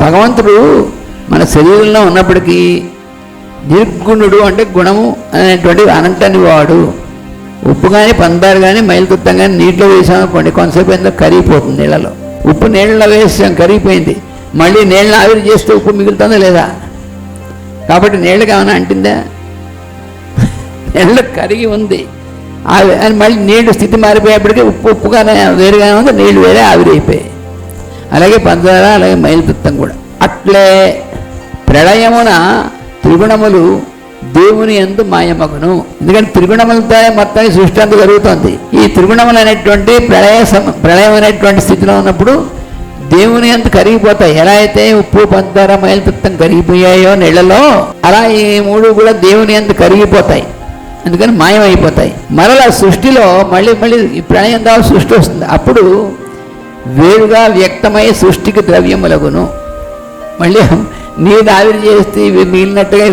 భగవంతుడు మన శరీరంలో ఉన్నప్పటికీ నిర్గుణుడు అంటే గుణము అనేటువంటి అనంతని వాడు. ఉప్పు కానీ పందారు కానీ మైలుతుత్తం కానీ నీటిలో వేసామనుకోండి, కొంతసేపు ఏందో కరిగిపోతుంది నీళ్ళలో. ఉప్పు నీళ్ళలో వేసాం, కరిగిపోయింది, మళ్ళీ నీళ్ళని ఆవిరి చేస్తే ఉప్పు మిగులుతుందా లేదా? కాబట్టి నీళ్ళకి ఏమైనా అంటిందా? నీళ్ళకి కరిగి ఉంది, అని మళ్ళీ నీళ్ళు స్థితి మారిపోయేప్పటికీ ఉప్పుగానే వేరుగానే ఉంది, నీళ్ళు వేరే ఆవిరి అయిపోయాయి. అలాగే పంచదార, అలాగే మైలుతుత్తం కూడా. అట్లే ప్రళయమున త్రిగుణములు దేవుని యందు మాయమగును. ఎందుకంటే త్రిగుణములతో మొత్తం సృష్టి అంతా జరుగుతుంది. ఈ త్రిగుణములు అనేటువంటి ప్రళయం అనేటువంటి స్థితిలో ఉన్నప్పుడు దేవుని యందు కరిగిపోతాయి. ఎలా అయితే ఉప్పు పంచదార మైలుతుత్తం కరిగిపోయాయో నీళ్లలో, అలా ఈ మూడు కూడా దేవుని యందు కరిగిపోతాయి, అందుకని మాయమైపోతాయి. మరలా సృష్టిలో మళ్ళీ ఈ ప్రళయం ద్వారా సృష్టి వస్తుంది. అప్పుడు వేరుగా వ్యక్తమై సృష్టికి ద్రవ్యములగును. మళ్ళీ నీరు ఆవిరి చేస్తే ఇవి మిగిలినట్టుగా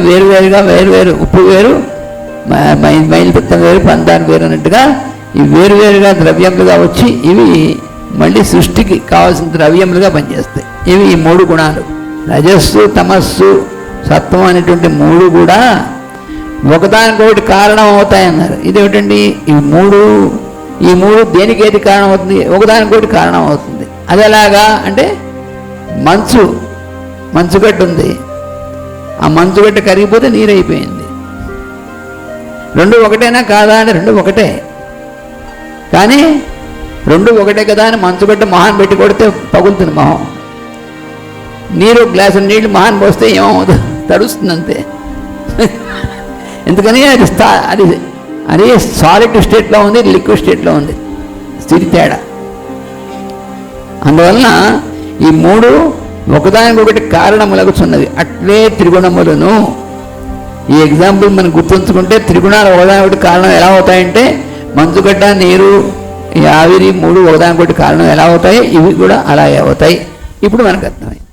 వేరు ఉప్పు వేరు, మైలుతుత్తం వేరు, పందారు వేరు అన్నట్టుగా ఇవి వేరుగా ద్రవ్యములుగా వచ్చి ఇవి మళ్ళీ సృష్టికి కావాల్సిన ద్రవ్యములుగా పనిచేస్తాయి. ఇవి ఈ మూడు గుణాలు, రజస్సు, తమస్సు, సత్వం అనేటువంటి మూడు కూడా ఒకదానికొకటి కారణం అవుతాయన్నారు. ఇదేమిటండి? ఈ మూడు దేనికి ఏది కారణం అవుతుంది? ఒకదానికొకటి కారణం అవుతుంది. అది ఎలాగా అంటే, మంచుగడ్డ ఉంది, ఆ మంచుగడ్డ కరిగిపోతే నీరు అయిపోయింది. రెండు ఒకటేనా కాదా అంటే రెండు ఒకటే, కానీ రెండు ఒకటే కదా అని మంచుగడ్డ మొహాన్ పెట్టి కొడితే పగులుతుంది మొహం. నీరు గ్లాసు నీళ్ళు మొహాన్ పోస్తే ఏమవుతుంది? తడుస్తుంది అంతే. ఎందుకని అది సాలిడ్ స్టేట్లో ఉంది, లిక్విడ్ స్టేట్లో ఉంది, స్థితి తేడా. అందువలన ఈ మూడు ఒకదానికొకటి కారణములగుచున్నది. అట్లే త్రిగుణములను. ఈ ఎగ్జాంపుల్ మనం గుర్తుంచుకుంటే త్రిగుణాలు ఒకదానికొకటి కారణం ఎలా అవుతాయంటే, మంచుగడ్డ, నీరు, ఈ ఆవిరి మూడు ఒకదానికొకటి కారణం ఎలా అవుతాయి, ఇవి కూడా అలాగే అవుతాయి. ఇప్పుడు మనకు అర్థమైంది.